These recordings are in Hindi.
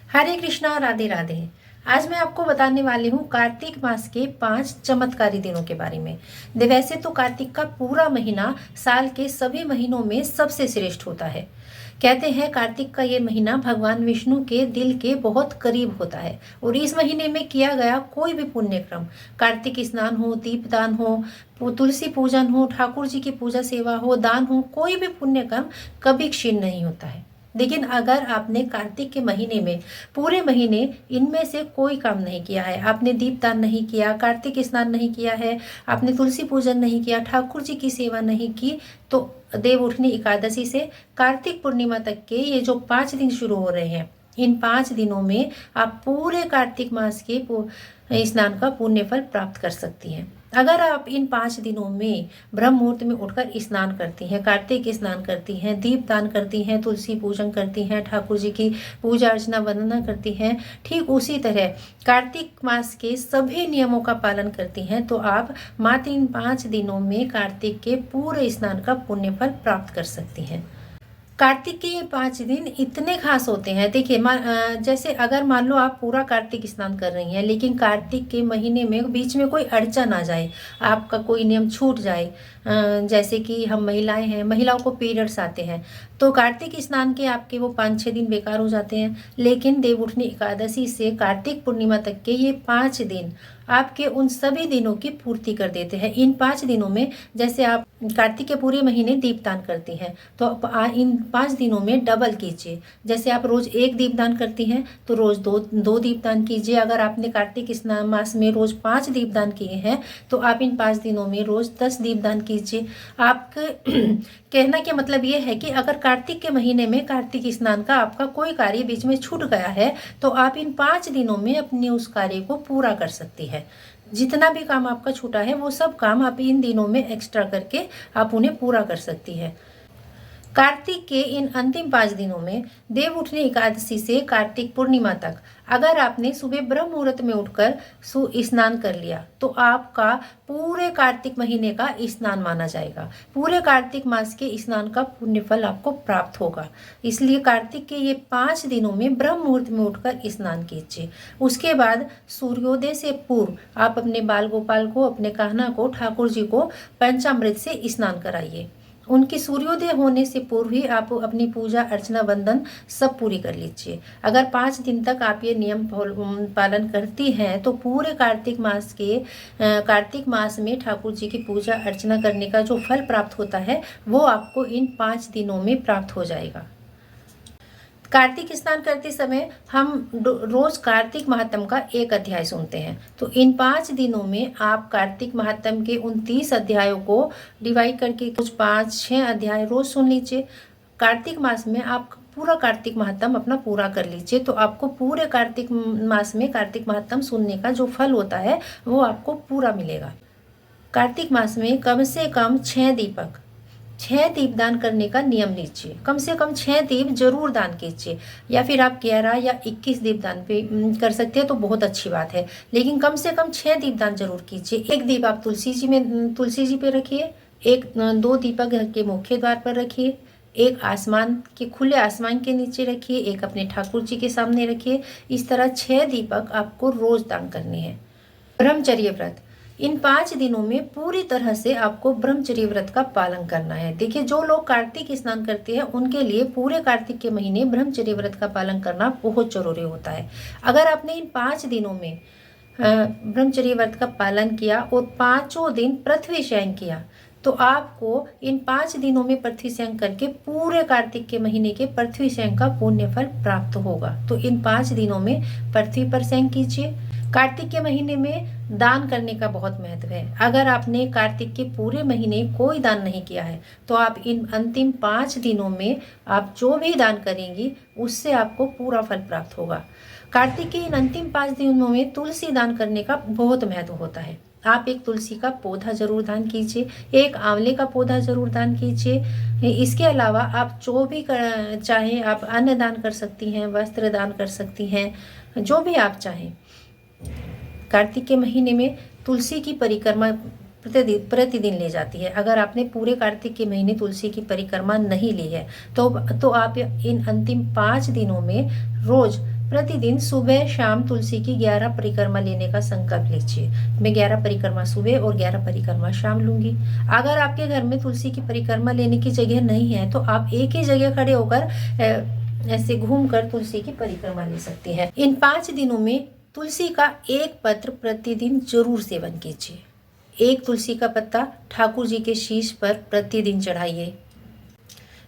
हरे कृष्णा, राधे राधे। आज मैं आपको बताने वाली हूँ कार्तिक मास के 5 चमत्कारी दिनों के बारे में। वैसे तो कार्तिक का पूरा महीना साल के सभी महीनों में सबसे श्रेष्ठ होता है। कहते हैं कार्तिक का ये महीना भगवान विष्णु के दिल के बहुत करीब होता है और इस महीने में किया गया कोई भी पुण्य क्रम, कार्तिक स्नान हो, दीपदान हो, तुलसी पूजन हो, ठाकुर जी की पूजा सेवा हो, दान हो, कोई भी पुण्य कर्म कभी क्षीण नहीं होता है। लेकिन अगर आपने कार्तिक के महीने में पूरे महीने इनमें से कोई काम नहीं किया है, आपने दीपदान नहीं किया, कार्तिक स्नान नहीं किया है, आपने तुलसी पूजन नहीं किया, ठाकुर जी की सेवा नहीं की, तो देव उठनी एकादशी से कार्तिक पूर्णिमा तक के ये जो 5 दिन शुरू हो रहे हैं, इन 5 दिनों में आप पूरे कार्तिक मास के स्नान का पुण्य फल प्राप्त कर सकती हैं। अगर आप इन 5 दिनों में ब्रह्म मुहूर्त में उठकर स्नान करती हैं, कार्तिक स्नान करती हैं, दीपदान करती हैं, तुलसी पूजन करती हैं, ठाकुर जी की पूजा अर्चना वंदना करती हैं, ठीक उसी तरह कार्तिक मास के सभी नियमों का पालन करती हैं, तो आप मात्र इन 5 दिनों में कार्तिक के पूरे स्नान का पुण्य फल प्राप्त कर सकती हैं। कार्तिक के ये 5 दिन इतने खास होते हैं। देखिए जैसे अगर मान लो आप पूरा कार्तिक स्नान कर रही हैं, लेकिन कार्तिक के महीने में बीच में कोई अड़चन आ जाए, आपका कोई नियम छूट जाए, जैसे कि हम महिलाएं हैं, महिलाओं को पीरियड्स आते हैं, तो कार्तिक स्नान के आपके वो 5-6 दिन बेकार हो जाते हैं। लेकिन देवउठनी एकादशी से कार्तिक पूर्णिमा तक के ये 5 दिन आपके उन सभी दिनों की पूर्ति कर देते हैं। इन 5 दिनों में जैसे आप कार्तिक के पूरे महीने दीपदान करती हैं, तो इन 5 दिनों में डबल कीजिए। जैसे आप रोज 1 दीपदान करती हैं तो रोज दो दीपदान कीजिए। अगर आपने कार्तिक स्नान मास में रोज 5 दीपदान किए हैं तो आप इन 5 दिनों में रोज 10 दीपदान कीजिए। आपके कहना क्या मतलब ये है कि अगर कार्तिक के महीने में कार्तिक स्नान का आपका कोई कार्य बीच में छूट गया है तो आप इन 5 दिनों में अपने उस कार्य को पूरा कर सकती है। जितना भी काम आपका छूटा है वो सब काम आप इन दिनों में एक्स्ट्रा करके आप उन्हें पूरा कर सकती है। कार्तिक के इन अंतिम 5 दिनों में देव उठनी एकादशी से कार्तिक पूर्णिमा तक अगर आपने सुबह ब्रह्म मुहूर्त में उठकर स्नान कर लिया तो आपका पूरे कार्तिक महीने का स्नान माना जाएगा। पूरे कार्तिक मास के स्नान का पुण्य फल आपको प्राप्त होगा। इसलिए कार्तिक के ये 5 दिनों में ब्रह्म मुहूर्त में उठकर स्नान कीजिए। उसके बाद सूर्योदय से पूर्व आप अपने बाल गोपाल को, अपने कहना को, ठाकुर जी को पंचामृत से स्नान कराइए। उनकी सूर्योदय होने से पूर्व ही आप अपनी पूजा अर्चना वंदन सब पूरी कर लीजिए। अगर 5 दिन तक आप ये नियम पालन करती हैं तो पूरे कार्तिक मास में ठाकुर जी की पूजा अर्चना करने का जो फल प्राप्त होता है वो आपको इन 5 दिनों में प्राप्त हो जाएगा। कार्तिक स्नान करते समय हम रोज कार्तिक महात्म का 1 अध्याय सुनते हैं, तो इन 5 दिनों में आप कार्तिक महात्म के उन 30 अध्यायों को डिवाइड करके कुछ 5-6 अध्याय रोज सुन लीजिए। कार्तिक मास में आप पूरा कार्तिक महात्म अपना पूरा कर लीजिए, तो आपको पूरे कार्तिक मास में कार्तिक महात्म सुनने का जो फल होता है वो आपको पूरा मिलेगा। कार्तिक मास में कम से कम 6 दीपदान करने का नियम लीजिए। कम से कम 6 दीप जरूर दान कीजिए, या फिर आप 11 या 21 दीपदान पे कर सकते हैं तो बहुत अच्छी बात है, लेकिन कम से कम 6 दीपदान जरूर कीजिए। 1 दीप आप तुलसी जी पे रखिए, 2 दीपक घर के मुख्य द्वार पर रखिए, 1 खुले आसमान के नीचे रखिए, 1 अपने ठाकुर जी के सामने रखिए। इस तरह 6 दीपक आपको रोज दान करने हैं। ब्रह्मचर्य व्रत, इन 5 दिनों में पूरी तरह से आपको ब्रह्मचर्य व्रत का पालन करना है। देखिए जो लोग कार्तिक स्नान करते हैं उनके लिए पूरे कार्तिक के महीने ब्रह्मचर्य व्रत का पालन करना बहुत जरूरी होता है। अगर आपने इन 5 दिनों में ब्रह्मचर्य व्रत का पालन किया और 5 दिन पृथ्वी शयन किया तो आपको इन 5 दिनों में पृथ्वी शयन करके पूरे कार्तिक के महीने के पृथ्वी शयन का पुण्य फल प्राप्त होगा। तो इन 5 दिनों में पृथ्वी पर शयन कीजिए। कार्तिक के महीने में दान करने का बहुत महत्व है। अगर आपने कार्तिक के पूरे महीने कोई दान नहीं किया है तो आप इन अंतिम 5 दिनों में आप जो भी दान करेंगी उससे आपको पूरा फल प्राप्त होगा। कार्तिक के इन अंतिम 5 दिनों में तुलसी दान करने का बहुत महत्व होता है। आप 1 तुलसी का पौधा जरूर दान कीजिए, 1 आंवले का पौधा जरूर दान कीजिए। इसके अलावा आप जो भी चाहें, आप अन्न दान कर सकती हैं, वस्त्र दान कर सकती हैं, जो भी आप चाहें। कार्तिक के महीने में तुलसी की परिक्रमा प्रतिदिन ले जाती है। अगर आपने पूरे कार्तिक के महीने तुलसी की परिक्रमा नहीं ली है तो आप इन अंतिम 5 दिनों में रोज प्रतिदिन सुबह शाम तुलसी की 11 परिक्रमा लेने का संकल्प लीजिए। मैं 11 परिक्रमा सुबह और 11 परिक्रमा शाम लूंगी। अगर आपके घर में तुलसी की परिक्रमा लेने की जगह नहीं है तो आप एक ही जगह खड़े होकर ऐसे घूमकर तुलसी की परिक्रमा ले सकती हैं। इन 5 दिनों में तुलसी का एक पत्र प्रतिदिन जरूर सेवन कीजिए। एक तुलसी का पत्ता ठाकुर जी के शीश पर प्रतिदिन चढ़ाइए।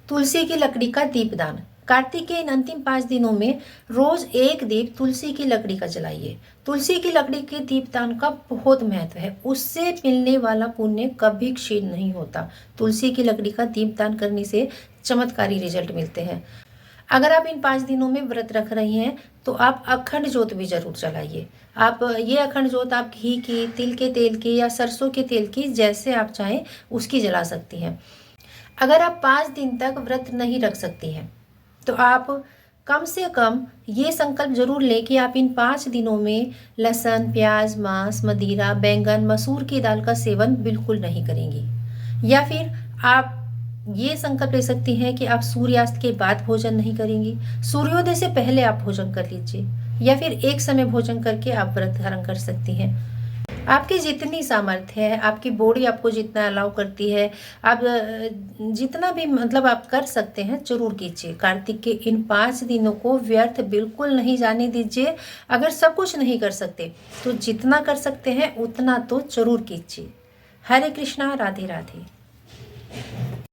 तुलसी की लकड़ी का दीपदान। कार्तिक के इन अंतिम 5 दिनों में रोज एक दीप तुलसी की लकड़ी का जलाइए। तुलसी की लकड़ी के दीपदान का बहुत महत्व है। उससे मिलने वाला पुण्य कभी क्षीण नहीं होता। तुलसी की लकड़ी का दीपदान करने से चमत्कारी रिजल्ट मिलते हैं। अगर आप इन 5 दिनों में व्रत रख रही हैं तो आप अखंड जोत भी जरूर जलाइए। आप ये अखंड जोत आप घी की, तिल के तेल की या सरसों के तेल की, जैसे आप चाहें उसकी जला सकती हैं। अगर आप 5 दिन तक व्रत नहीं रख सकती हैं तो आप कम से कम ये संकल्प जरूर लें कि आप इन 5 दिनों में लहसुन, प्याज, मांस, मदिरा, बैंगन, मसूर की दाल का सेवन बिल्कुल नहीं करेंगी। या फिर आप ये संकल्प ले सकती हैं कि आप सूर्यास्त के बाद भोजन नहीं करेंगी। सूर्योदय से पहले आप भोजन कर लीजिए या फिर एक समय भोजन करके आप व्रत धारण कर सकती हैं। आपकी जितनी सामर्थ्य है, आपकी बॉडी आपको जितना अलाउ करती है, आप जितना भी मतलब आप कर सकते हैं जरूर कीजिए। कार्तिक के इन 5 दिनों को व्यर्थ बिल्कुल नहीं जाने दीजिए। अगर सब कुछ नहीं कर सकते तो जितना कर सकते हैं उतना तो जरूर कीजिए। हरे कृष्णा, राधे राधे।